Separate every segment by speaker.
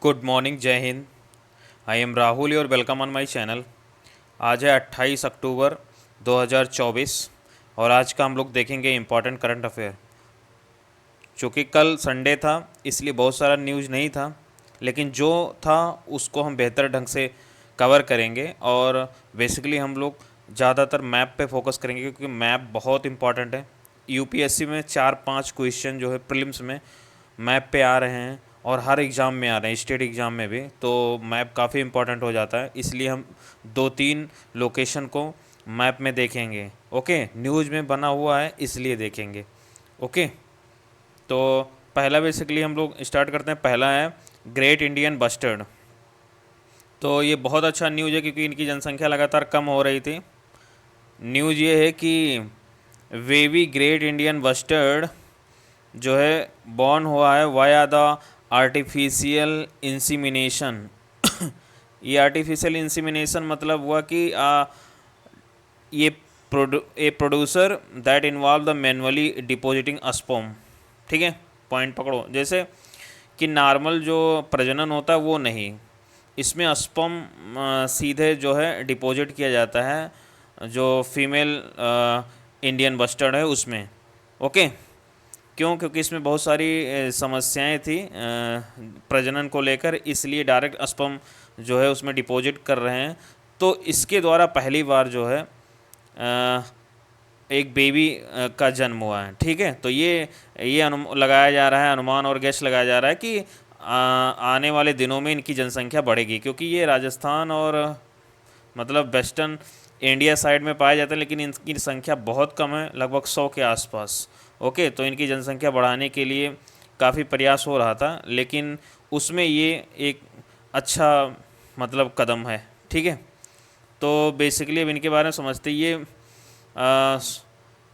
Speaker 1: Good morning, जय Hind. I am Rahul और welcome on my channel. आज है 28 अक्टूबर 2024 और आज का हम लोग देखेंगे इम्पॉर्टेंट करंट अफेयर। चूँकि कल संडे था इसलिए बहुत सारा न्यूज़ नहीं था, लेकिन जो था उसको हम बेहतर ढंग से कवर करेंगे और बेसिकली हम लोग ज़्यादातर मैप पे फोकस करेंगे क्योंकि मैप बहुत इंपॉर्टेंट है। यूपीएससी में 4-5 क्वेश्चन जो है प्रीलिम्स में मैप पे आ रहे हैं और हर एग्ज़ाम में आ रहे हैं, स्टेट एग्ज़ाम में भी, तो मैप काफ़ी इंपॉर्टेंट हो जाता है। इसलिए हम 2-3 लोकेशन को मैप में देखेंगे। ओके, न्यूज़ में बना हुआ है इसलिए देखेंगे। ओके, तो पहला बेसिकली हम लोग स्टार्ट करते हैं। पहला है ग्रेट इंडियन बस्टर्ड। तो ये बहुत अच्छा न्यूज़ है क्योंकि इनकी जनसंख्या लगातार कम हो रही थी। न्यूज़ ये है कि वेवी ग्रेट इंडियन बस्टर्ड जो है बॉर्न हुआ है वाया द आर्टिफिशियल इंसीमिनेशन। ये आर्टिफिशियल इंसीमिनेशन मतलब हुआ कि ये producer that involve the manually depositing sperm. ठीक है, पॉइंट पकड़ो। जैसे कि नॉर्मल जो प्रजनन होता है वो नहीं, इसमें स्पर्म सीधे जो है डिपॉजिट किया जाता है जो फीमेल इंडियन बस्टर्ड है उसमें। ओके, क्यों? क्योंकि इसमें बहुत सारी समस्याएं थी प्रजनन को लेकर, इसलिए डायरेक्ट स्पर्म जो है उसमें डिपॉजिट कर रहे हैं। तो इसके द्वारा पहली बार जो है एक बेबी का जन्म हुआ है। ठीक है, तो ये लगाया जा रहा है, अनुमान और गैस लगाया जा रहा है कि आने वाले दिनों में इनकी जनसंख्या बढ़ेगी, क्योंकि ये राजस्थान और मतलब वेस्टर्न इंडिया साइड में पाए जाते हैं, लेकिन इनकी संख्या बहुत कम है, लगभग 100 के आसपास। ओके, तो इनकी जनसंख्या बढ़ाने के लिए काफ़ी प्रयास हो रहा था, लेकिन उसमें ये एक अच्छा मतलब कदम है। ठीक है, तो बेसिकली अब इनके बारे में समझते हैं। ये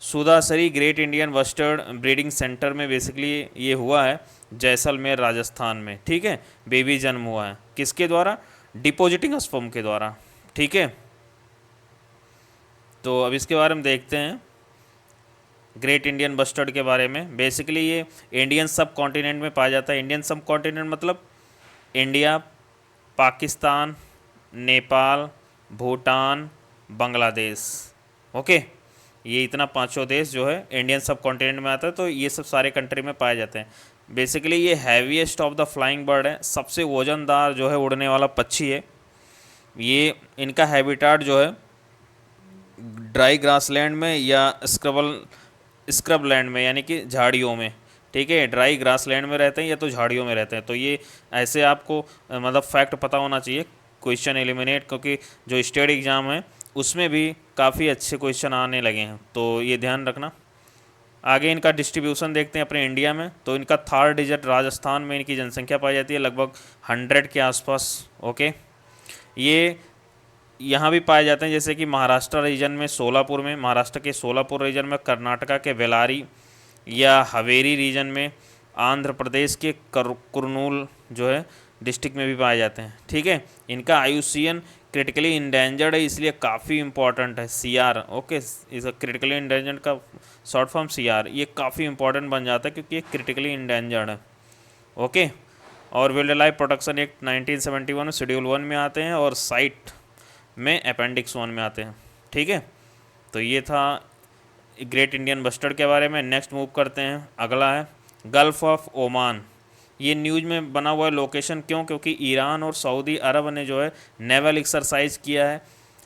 Speaker 1: Sudasari great Indian bustard breeding centre में बेसिकली ये हुआ है, जैसलमेर राजस्थान में। ठीक है, बेबी जन्म हुआ है किसके द्वारा? डिपॉजिटिंग स्पर्म के द्वारा। ठीक है, तो अब इसके बारे में देखते हैं ग्रेट इंडियन बस्टर्ड के बारे में। बेसिकली ये इंडियन सब कॉन्टिनेंट में पाया जाता है। इंडियन सब कॉन्टिनेंट मतलब इंडिया, पाकिस्तान, नेपाल, भूटान, बांग्लादेश। ओके, ये इतना पांचों देश जो है इंडियन सब कॉन्टिनेंट में आता है, तो ये सब सारे कंट्री में पाए जाते हैं। बेसिकली ये heaviest of the flying bird है, सबसे वजनदार जो है उड़ने वाला पक्षी है। ये इनका हैबिटाट जो है ड्राई ग्रासलैंड में या स्क्रब लैंड में, यानी कि झाड़ियों में। ठीक है, ड्राई ग्रासलैंड में रहते हैं या तो झाड़ियों में रहते हैं। तो ये ऐसे आपको मतलब फैक्ट पता होना चाहिए, क्वेश्चन एलिमिनेट, क्योंकि जो स्टेट एग्ज़ाम है उसमें भी काफ़ी अच्छे क्वेश्चन आने लगे हैं, तो ये ध्यान रखना। आगे इनका डिस्ट्रीब्यूशन देखते हैं अपने इंडिया में। तो इनका थर्ड डिजिट राजस्थान में इनकी जनसंख्या पाई जाती है, लगभग 100 के आसपास। ओके, ये यहाँ भी पाए जाते हैं, जैसे कि महाराष्ट्र रीजन में सोलापुर में, महाराष्ट्र के सोलापुर रीजन में, कर्नाटका के बेलारी या हवेरी रीजन में, आंध्र प्रदेश के कुरनूल जो है डिस्ट्रिक्ट में भी पाए जाते हैं। ठीक है, इनका आयुसीएन क्रिटिकली इंडेंजर्ड है, इसलिए काफ़ी इंपॉर्टेंट है। सीआर, ओके, इस क्रिटिकली इंडेंजर्ड का शॉर्ट फॉर्म सीआर, ये काफ़ी इंपॉर्टेंट बन जाता है क्योंकि ये क्रिटिकली इंडेंजर्ड है। ओके, और वाइल्ड लाइफ प्रोटेक्शन एक्ट 1971 में शेड्यूल 1 में आते हैं और साइट में अपेंडिक्स 1 में आते हैं। ठीक है, तो ये था ग्रेट इंडियन बस्टर्ड के बारे में। नेक्स्ट मूव करते हैं, अगला है गल्फ़ ऑफ ओमान। ये न्यूज़ में बना हुआ है लोकेशन, क्यों? क्योंकि ईरान और सऊदी अरब ने जो है नेवल एक्सरसाइज किया है।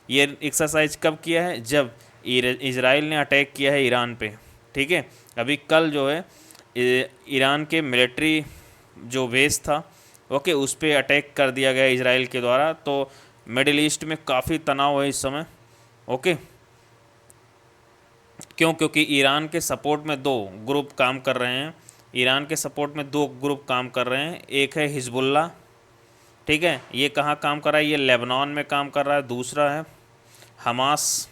Speaker 1: ये एक्सरसाइज कब किया है? जब इजराइल ने अटैक किया है ईरान पे। ठीक है, अभी कल जो है ईरान के मिलिट्री जो बेस था, ओके, उस पर अटैक कर दिया गया इजराइल के द्वारा। तो मिडिल ईस्ट में काफ़ी तनाव है इस समय। ओके, क्यों? क्योंकि ईरान के सपोर्ट में दो ग्रुप काम कर रहे हैं। ईरान के सपोर्ट में दो ग्रुप काम कर रहे हैं, एक है हिजबुल्ला। ठीक है, ये कहाँ काम कर रहा है? ये लेबनान में काम कर रहा है। दूसरा है हमास,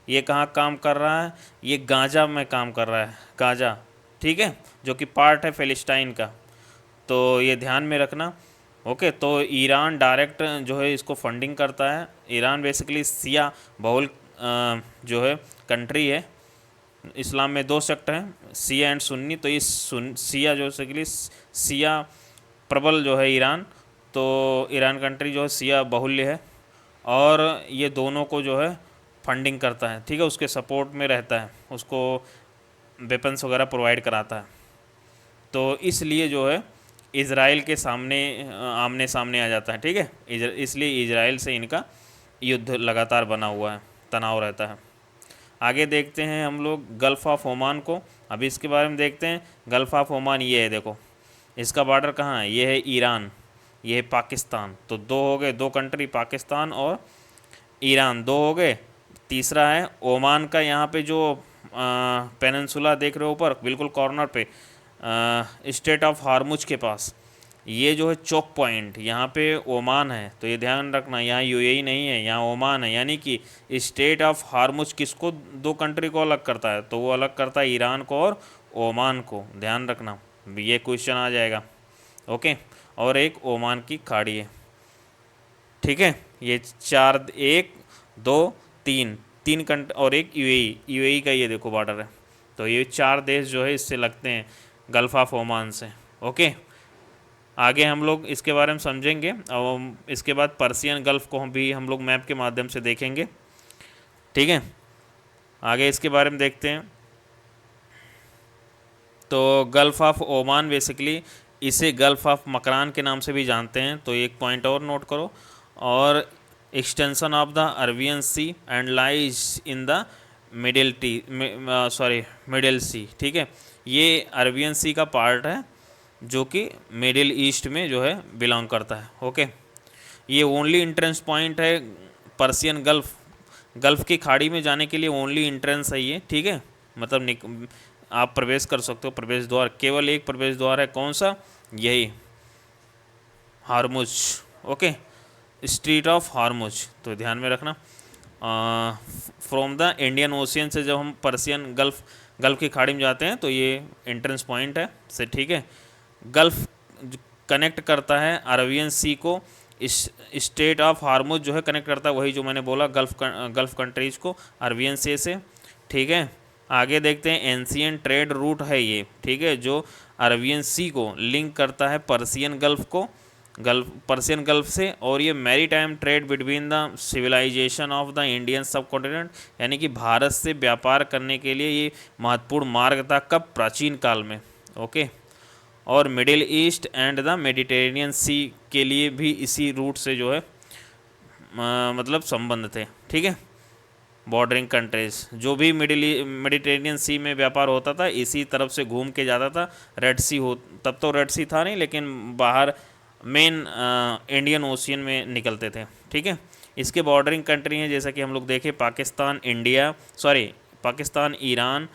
Speaker 1: ये कहाँ काम कर रहा है? ये गाज़ा में काम कर रहा है, गाज़ा। ठीक है, जो कि पार्ट है फ़िलिस्तीन का, तो ये ध्यान में रखना। ओके, तो ईरान डायरेक्ट जो है इसको फंडिंग करता है। ईरान बेसिकली सिया बहुल जो है कंट्री है। इस्लाम में दो सेक्ट हैं, सिया एंड सुन्नी। तो ये सिया जो बेसिकली सिया प्रबल जो है ईरान, तो ईरान कंट्री जो है शिया बहुल्य है और ये दोनों को जो है फंडिंग करता है, ठीक है, उसके सपोर्ट में रहता है, उसको वेपन्स वगैरह प्रोवाइड कराता है। तो इसलिए जो है इज़राइल के सामने आमने सामने आ जाता है, ठीक है, इसलिए इज़राइल से इनका युद्ध लगातार बना हुआ है, तनाव रहता है। आगे देखते हैं हम लोग गल्फ़ ऑफ ओमान को। अभी इसके बारे में देखते हैं। गल्फ़ ऑफ ओमान ये है, देखो इसका बॉर्डर कहाँ है, ये है ईरान, ये है पाकिस्तान। तो दो हो गए, दो कंट्री, पाकिस्तान और ईरान, दो हो गए। तीसरा है ओमान का, यहाँ पे जो पेनिनसुला देख रहे हो ऊपर बिल्कुल कॉर्नर पे, स्टेट ऑफ हार्मुज के पास, ये जो है चोक पॉइंट, यहाँ पे ओमान है। तो ये ध्यान रखना, यहाँ यूएई नहीं है, यहाँ ओमान है। यानी कि स्टेट ऑफ हार्मुज किसको, दो कंट्री को अलग करता है, तो वो अलग करता है ईरान को और ओमान को, ध्यान रखना, ये क्वेश्चन आ जाएगा। ओके, और एक ओमान की खाड़ी है, ठीक है। ये चार, एक दो तीन, तीन कंट्री और एक यूएई, यूएई का ये देखो बॉर्डर है। तो ये चार देश जो है इससे लगते हैं, गल्फ़ ऑफ ओमान से। ओके, आगे हम लोग इसके बारे में समझेंगे और इसके बाद पर्सियन गल्फ़ को भी हम लोग मैप के माध्यम से देखेंगे, ठीक है। आगे इसके बारे में देखते हैं। तो गल्फ़ ऑफ ओमान बेसिकली इसे गल्फ़ ऑफ मकरान के नाम से भी जानते हैं, तो एक पॉइंट और नोट करो। और extension of the Arabian Sea and lies in the middle sea, ठीक है। ये अरबियन सी का पार्ट है जो कि मिडिल ईस्ट में जो है बिलोंग करता है। ओके, ये ओनली इंट्रेंस पॉइंट है पर्सियन गल्फ़ की खाड़ी में जाने के लिए, ओनली इंट्रेंस है ये, ठीक है। मतलब आप प्रवेश कर सकते हो, प्रवेश द्वार, केवल एक प्रवेश द्वार है, कौन सा, यही Hormuz. Okay, street of Hormuz, तो ध्यान में रखना। फ्रॉम द इंडियन ओशियन से जब हम पर्सियन गल्फ़ की खाड़ी में जाते हैं तो ये एंट्रेंस पॉइंट है से, ठीक है। गल्फ़ कनेक्ट करता है अरबियन सी को, इस स्टेट ऑफ हार्मुज जो है कनेक्ट करता है, वही जो मैंने बोला गल्फ़ कंट्रीज़ को अरबियन सी से, ठीक है। आगे देखते हैं, एंशियन ट्रेड रूट है ये, ठीक है, जो अरबियन सी को लिंक करता है पर्सियन गल्फ़ से। और ये maritime trade between the civilisation of the Indian subcontinent, यानी कि भारत से व्यापार करने के लिए ये महत्वपूर्ण मार्ग था, कब, प्राचीन काल में। ओके, और Middle East and the Mediterranean Sea के लिए भी इसी रूट से जो है मतलब संबंध थे, ठीक है। बॉर्डरिंग कंट्रीज जो भी मेडिटेरेनियन सी में व्यापार होता था इसी तरफ से घूम के जाता था। रेड सी हो, तब तो रेड सी था नहीं, लेकिन बाहर मेन इंडियन ओशियन में निकलते थे, ठीक है। इसके बॉर्डरिंग कंट्री हैं जैसा कि हम लोग देखें, Pakistan, Iran,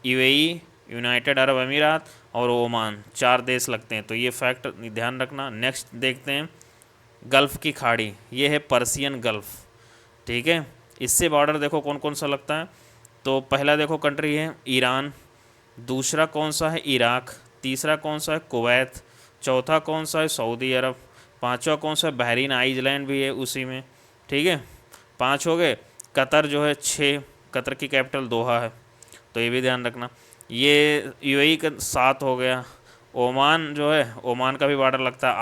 Speaker 1: UAE, United Arab अमीरात और ओमान, चार देश लगते हैं। तो ये फैक्ट ध्यान रखना। नेक्स्ट देखते हैं गल्फ़ की खाड़ी, ये है पर्सियन गल्फ़, ठीक है। इससे बॉर्डर देखो कौन कौन सा लगता है। तो पहला देखो कंट्री है ईरान, दूसरा कौन सा है, इराक, तीसरा कौन सा है, कुवैत, चौथा कौन सा है, सऊदी अरब, पांचवा कौन सा है, बहरीन आइलैंड भी है उसी में, ठीक है। पांच हो गए। कतर जो है 6, कतर की कैपिटल दोहा है, तो ये भी ध्यान रखना। ये यूएई का 7 हो गया। ओमान जो है, ओमान का भी बॉर्डर लगता है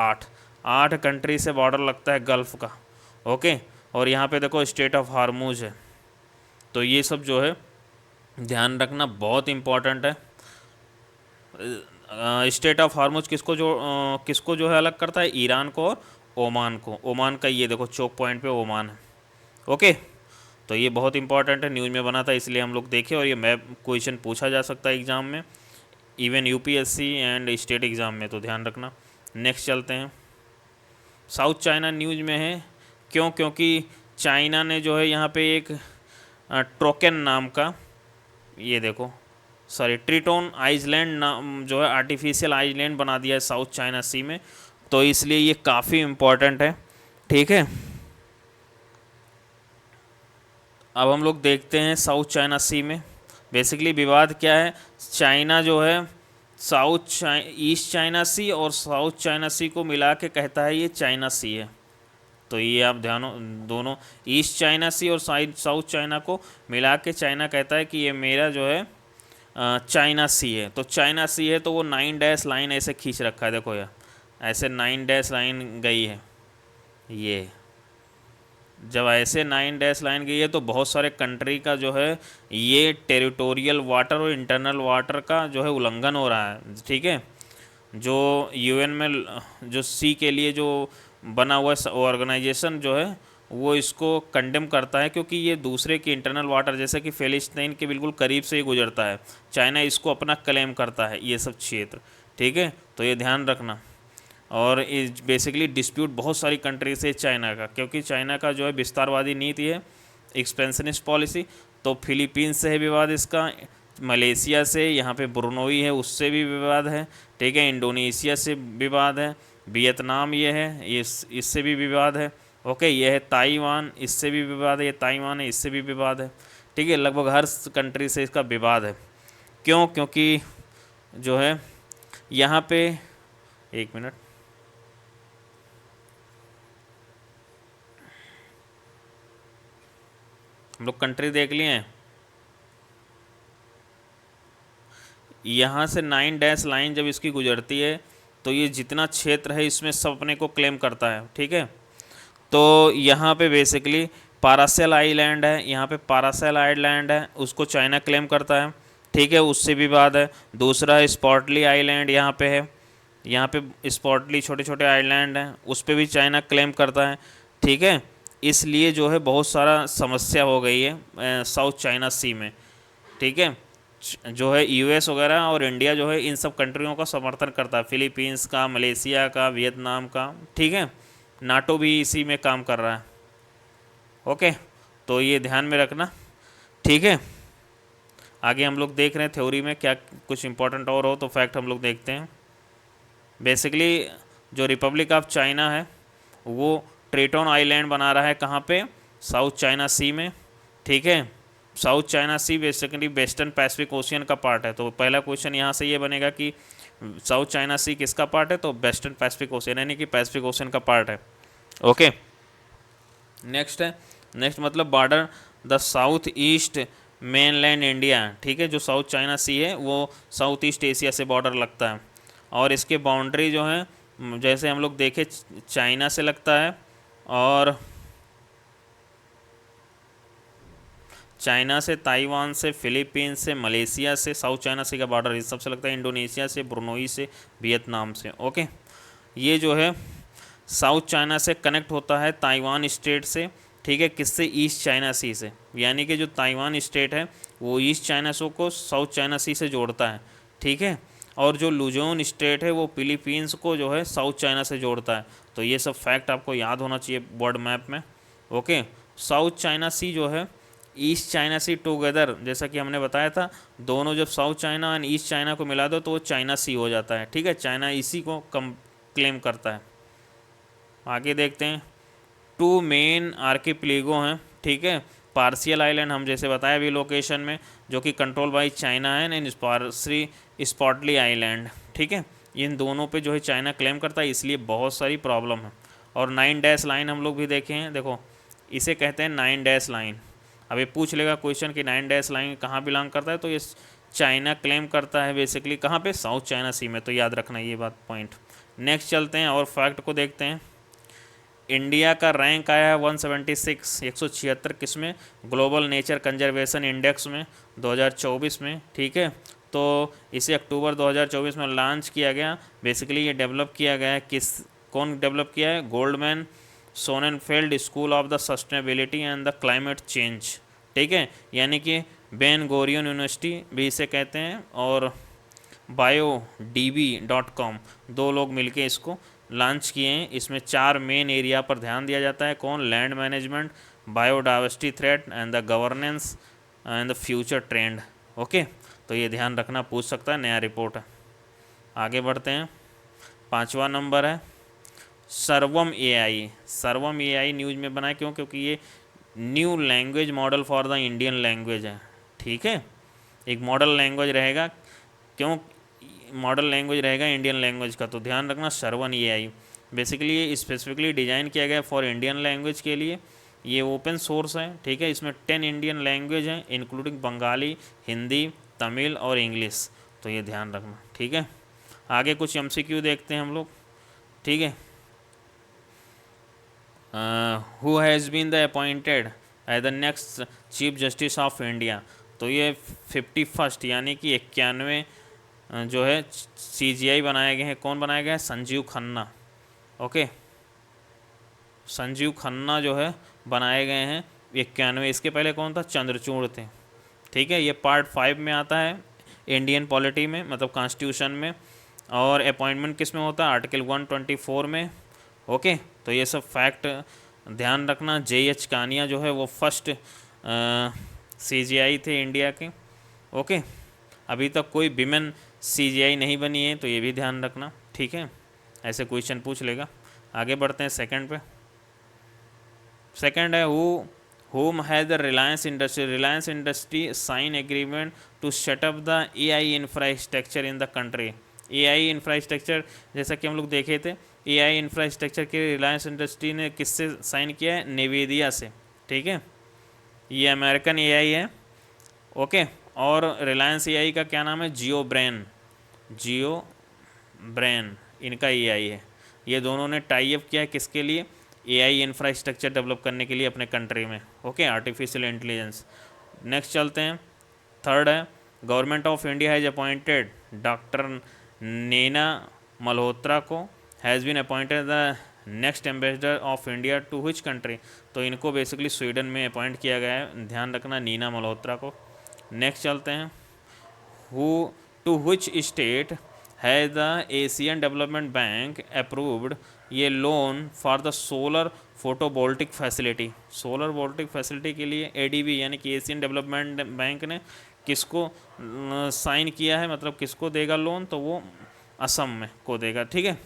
Speaker 1: 8 कंट्री से बॉर्डर लगता है गल्फ़ का। ओके, और यहाँ पे देखो स्टेट ऑफ हार्मुज है। तो ये सब जो है ध्यान रखना, बहुत इम्पॉर्टेंट है। स्टेट ऑफ हार्मुज किसको जो है अलग करता है, ईरान को और ओमान को। ओमान का ये देखो चोक पॉइंट पे ओमान है। ओके, तो ये बहुत इंपॉर्टेंट है, न्यूज़ में बना था इसलिए हम लोग देखे, और ये मैप क्वेश्चन पूछा जा सकता है एग्ज़ाम में, even UPSC and state exam में, तो ध्यान रखना। नेक्स्ट चलते हैं। साउथ चाइना न्यूज़ में है, क्योंकि चाइना ने जो है यहाँ पे एक ट्रोकेन नाम का, ये देखो ट्रिटोन आइलैंड नाम जो है आर्टिफिशियल आइलैंड बना दिया है साउथ चाइना सी में, तो इसलिए ये काफ़ी इम्पोर्टेंट है, ठीक है। अब हम लोग देखते हैं साउथ चाइना सी में बेसिकली विवाद क्या है। चाइना जो है ईस्ट चाइना सी और साउथ चाइना सी को मिला के कहता है ये चाइना सी है। तो ये आप दोनों ईस्ट चाइना सी और साउथ चाइना को मिला के चाइना कहता है कि ये मेरा जो है चाइना सी है। तो चाइना सी है तो वो 9 डैश लाइन ऐसे खींच रखा है, देखो यार ऐसे 9 डैश लाइन गई है, ये जब ऐसे 9 डैश लाइन गई है तो बहुत सारे कंट्री का जो है ये टेरिटोरियल वाटर और इंटरनल वाटर का जो है उल्लंघन हो रहा है, ठीक है। जो यूएन में जो सी के लिए जो बना हुआ ऑर्गेनाइजेशन जो है वो इसको कंडेम करता है, क्योंकि ये दूसरे के इंटरनल वाटर जैसे कि फ़िलिस्तीन के बिल्कुल करीब से ही गुजरता है। चाइना इसको अपना क्लेम करता है ये सब क्षेत्र, ठीक है, तो ये ध्यान रखना। और इस बेसिकली डिस्प्यूट बहुत सारी कंट्री से चाइना का, क्योंकि चाइना का जो है विस्तारवादी नीति है, एक्सपेंशनिस्ट पॉलिसी। तो फिलीपींस से है विवाद इसका, मलेशिया से, यहाँ पे ब्रुनोई है उससे भी विवाद है, ठीक है, इंडोनेशिया से विवाद है, वियतनाम ये है इससे भी विवाद है, ओके, ये है ताइवान, इससे भी विवाद है, ये ताइवान है इससे भी विवाद है, ठीक है, लगभग हर कंट्री से इसका विवाद है। क्यों? क्योंकि जो है यहाँ पे, एक मिनट, हम लोग कंट्री देख लिए हैं। यहाँ से 9 डैश लाइन जब इसकी गुजरती है तो ये जितना क्षेत्र है इसमें सब अपने को क्लेम करता है, ठीक है। तो यहाँ पे बेसिकली पारासेल आइलैंड है, यहाँ पे पारासेल आइलैंड है, उसको चाइना क्लेम करता है, ठीक है, उससे भी बात है। दूसरा स्पॉटली आइलैंड यहाँ पे है, यहाँ पे स्पॉटली छोटे छोटे आइलैंड हैं, उस पर भी चाइना क्लेम करता है, ठीक है। इसलिए जो है बहुत सारा समस्या हो गई है साउथ चाइना सी में, ठीक है। जो है यूएस वगैरह और इंडिया जो है इन सब कंट्रियों का समर्थन करता है, फिलीपींस का, मलेशिया का, वियतनाम का, ठीक है। नाटो भी इसी में काम कर रहा है, ओके, तो ये ध्यान में रखना, ठीक है। आगे हम लोग देख रहे हैं थ्योरी में क्या कुछ इंपॉर्टेंट और हो तो फैक्ट हम लोग देखते हैं। बेसिकली जो रिपब्लिक ऑफ चाइना है वो ट्रेटोन आइलैंड बना रहा है, कहाँ पे? साउथ चाइना सी में, ठीक है। South China see basically western Pacific ocean का पार्ट है, तो पहला क्वेश्चन यहाँ से ये बनेगा कि साउथ चाइना सी किसका पार्ट है? तो वेस्टर्न पैसिफिक ओशियन, यानी कि पैसिफिक ओशियन का पार्ट है, ओके। नेक्स्ट है, नेक्स्ट मतलब border the south east mainland India, ठीक है। जो साउथ चाइना सी है वो साउथ ईस्ट एशिया से बॉर्डर लगता है, और इसके बाउंड्री जो है जैसे हम लोग देखे चाइना से लगता है, और चाइना से, ताइवान से, फिलीपींस से, मलेशिया से, साउथ चाइना सी का बॉर्डर इस सबसे लगता है, इंडोनेशिया से, ब्रुनोई से, वियतनाम से, ओके। ये जो है साउथ चाइना से कनेक्ट होता है ताइवान स्टेट से, ठीक है, किससे? ईस्ट चाइना सी से, यानी कि जो ताइवान स्टेट है वो ईस्ट चाइना सी को साउथ चाइना सी से जोड़ता है, ठीक है। और जो लुजोन स्टेट है वो फिलीपींस को जो है साउथ चाइना से जोड़ता है। तो ये सब फैक्ट आपको याद होना चाहिए वर्ल्ड मैप में, ओके। साउथ चाइना सी जो है ईस्ट चाइना सी टुगेदर, जैसा कि हमने बताया था, दोनों जब south China and east China को मिला दो तो वो चाइना सी हो जाता है, ठीक है। चाइना इसी को क्लेम करता है। आगे देखते हैं, 2 मेन आर्किप्लेगो हैं, ठीक है। पार्शियल आइलैंड हम जैसे बताया अभी लोकेशन में, जो कि कंट्रोल बाई चाइना है, एंड पार्सरी स्पॉटली आइलैंड, ठीक है। इन दोनों पे जो है चाइना क्लेम करता है, इसलिए बहुत सारी प्रॉब्लम है। और 9 डैश लाइन हम लोग भी देखे हैं, देखो इसे कहते हैं 9 डैश लाइन। अभी पूछ लेगा क्वेश्चन कि 9 डैश लाइन कहाँ बिलोंग करता है, तो ये चाइना क्लेम करता है बेसिकली, कहाँ पे? साउथ चाइना सी में, तो याद रखना ये बात पॉइंट। नेक्स्ट चलते हैं और फैक्ट को देखते हैं। इंडिया का रैंक आया है 176, 176 किस में? ग्लोबल नेचर कंजर्वेशन इंडेक्स में 2024 में, ठीक है। तो इसे अक्टूबर 2024 में लॉन्च किया गया। बेसिकली ये डेवलप किया गया है कौन डेवलप किया है? Goldman Sonnenfeld School of the Sustainability and the Climate Change, ठीक है, यानी कि बेन गोरियन यूनिवर्सिटी भी इसे कहते हैं, और biodb.com, दो लोग मिलके इसको लॉन्च किए हैं। इसमें 4 मेन एरिया पर ध्यान दिया जाता है, कौन? Land management, biodiversity threat and the governance and the future trend, okay. तो ये ध्यान रखना, पूछ सकता है, नया रिपोर्ट है। आगे बढ़ते हैं, 5वां नंबर है सर्वम एआई। सर्वम एआई न्यूज़ में बनाया क्यों? क्योंकि ये new language model for the Indian language है, ठीक है। एक मॉडल लैंग्वेज रहेगा, क्यों मॉडल लैंग्वेज रहेगा इंडियन लैंग्वेज का, तो ध्यान रखना सर्वन एआई। बेसिकली ये स्पेसिफिकली डिज़ाइन किया गया फॉर इंडियन लैंग्वेज के लिए। ये ओपन सोर्स है, ठीक है। इसमें 10 इंडियन लैंग्वेज हैं इंक्लूडिंग बंगाली, हिंदी, तमिल और इंग्लिश, तो ये ध्यान रखना, ठीक है। आगे कुछ एमसीक्यू देखते हैं हम लोग। ठीक है। Who has been the appointed as the next chief justice of India, तो ये 51 यानी कि 91 जो है CGI बनाए गए हैं। कौन बनाए गए हैं? संजीव खन्ना। ओके, संजीव खन्ना जो है बनाए गए हैं 91। इसके पहले कौन था? चंद्रचूड़ थे। ठीक है, ये पार्ट 5 में आता है इंडियन पॉलिटी में, मतलब कॉन्स्टिट्यूशन में। और अपॉइंटमेंट किस में होता है? आर्टिकल 124 में। ओके, तो ये सब फैक्ट ध्यान रखना। JH कानिया जो है वो फर्स्ट CGI थे इंडिया के। ओके, अभी तक कोई विमेन CGI नहीं बनी है, तो ये भी ध्यान रखना। ठीक है, ऐसे क्वेश्चन पूछ लेगा। आगे बढ़ते हैं सेकंड पे। सेकंड है whom has the Reliance Industry sign agreement to set up the AI infrastructure in the country। AI infrastructure जैसा कि हम लोग देखे थे, AI इंफ्रास्ट्रक्चर के रिलायंस इंडस्ट्री ने किससे साइन किया है? नेवेदिया से। ठीक है, ये अमेरिकन AI है। ओके, और रिलायंस AI का क्या नाम है? जियो ब्रेन इनका AI है। ये दोनों ने टाई अप किया है किसके लिए? AI इंफ्रास्ट्रक्चर डेवलप करने के लिए अपने कंट्री में। Okay, artificial intelligence. नेक्स्ट चलते हैं, थर्ड है Government of India has appointed doctor Naina Malhotra को has been appointed the next ambassador of India to which country, तो इनको बेसिकली स्वीडन में अपॉइंट किया गया है। ध्यान रखना नीना मल्होत्रा को। नेक्स्ट चलते हैं, who to which state has the Asian Development Bank approved ये loan for the solar photovoltaic facility. Solar voltaic facility के लिए ADB यानी कि एशियन डेवलपमेंट बैंक ने किसको साइन किया है, मतलब किसको देगा लोन? तो वो असम में को देगा। ठीक है,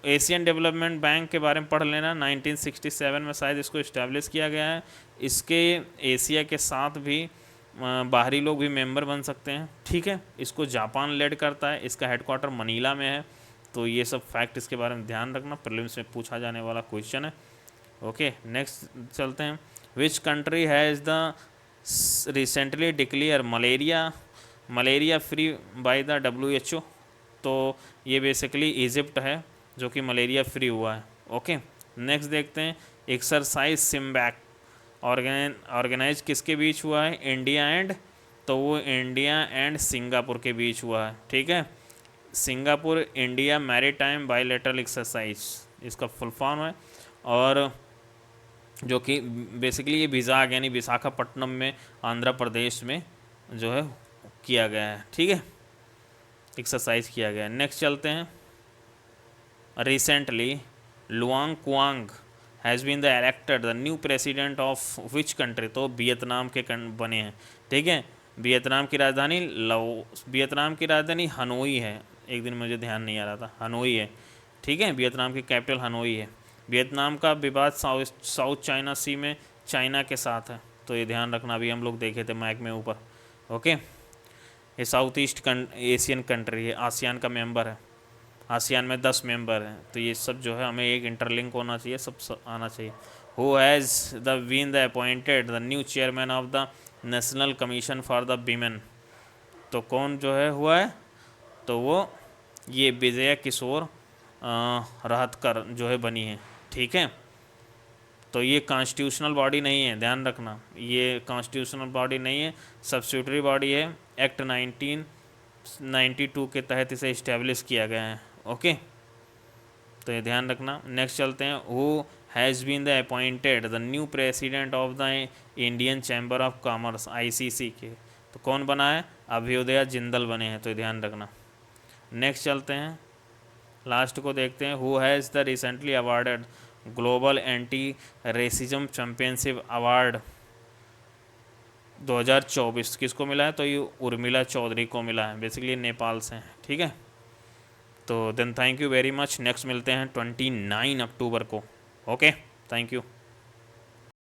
Speaker 1: एशियन डेवलपमेंट बैंक के बारे में पढ़ लेना। 1967 में शायद इसको इस्टेब्लिश किया गया है। इसके एशिया के साथ भी बाहरी लोग भी मेंबर बन सकते हैं। ठीक है, इसको जापान लेड करता है, इसका हेडक्वार्टर मनीला में है। तो ये सब फैक्ट इसके बारे में ध्यान रखना, प्रीलिम्स में पूछा जाने वाला क्वेश्चन है। ओके, नेक्स्ट चलते हैं, which country has the recently declare malaria free by the WHO, तो ये बेसिकली इजिप्ट है जो कि मलेरिया फ्री हुआ है। ओके, नेक्स्ट देखते हैं, एक्सरसाइज सिम्बैक ऑर्गेनाइज किसके बीच हुआ है? इंडिया एंड, तो वो इंडिया एंड सिंगापुर के बीच हुआ है। ठीक है, Singapore India maritime bilateral exercise इसका फुल फॉर्म है, और जो कि बेसिकली ये विजाग यानी विशाखापट्टनम में आंध्र प्रदेश में जो है किया गया है। ठीक है, एक्सरसाइज किया गया है। नेक्स्ट चलते हैं, recently Luong Cuong has been the elected the new president of which country, तो वियतनाम के बने हैं। ठीक है, वियतनाम की राजधानी हनोई है। एक दिन मुझे ध्यान नहीं आ रहा था, हनोई है। ठीक है, वियतनाम की कैपिटल हनोई है। वियतनाम का विवाद साउथ चाइना सी में चाइना के साथ है, तो ये ध्यान रखना। अभी हम लोग देखे थे मैप में ऊपर। ओके, ये साउथ ईस्ट एशियन कंट्री है, आसियान का मेंबर है। आसियान में 10 मेंबर हैं, तो ये सब जो है हमें एक इंटरलिंक होना चाहिए, सब आना चाहिए। Who has the been the appointed the new chairman of the national commission for the women, तो कौन जो है हुआ है? तो वो ये विजया किशोर राहतकर जो है बनी है। ठीक है, तो ये कॉन्स्टिट्यूशनल बॉडी नहीं है, ध्यान रखना, ये कॉन्स्टिट्यूशनल बॉडी नहीं है, सब्सिडियरी बॉडी है। एक्ट 1992 के तहत इसे इस्टेब्लिश किया गया है। ओके, तो ये ध्यान रखना। नेक्स्ट चलते हैं, who has been the appointed the new president of the Indian chamber of commerce ICC के, तो कौन बना है? अभ्युदया जिंदल बने हैं, तो ध्यान रखना। नेक्स्ट चलते हैं, लास्ट को देखते हैं, who has the recently awarded global anti racism championship award 2024 किसको मिला है? तो ये उर्मिला चौधरी को मिला है, बेसिकली नेपाल से हैं। ठीक है, तो then thank you very much. Next मिलते हैं 29 अक्टूबर को। Okay, thank you.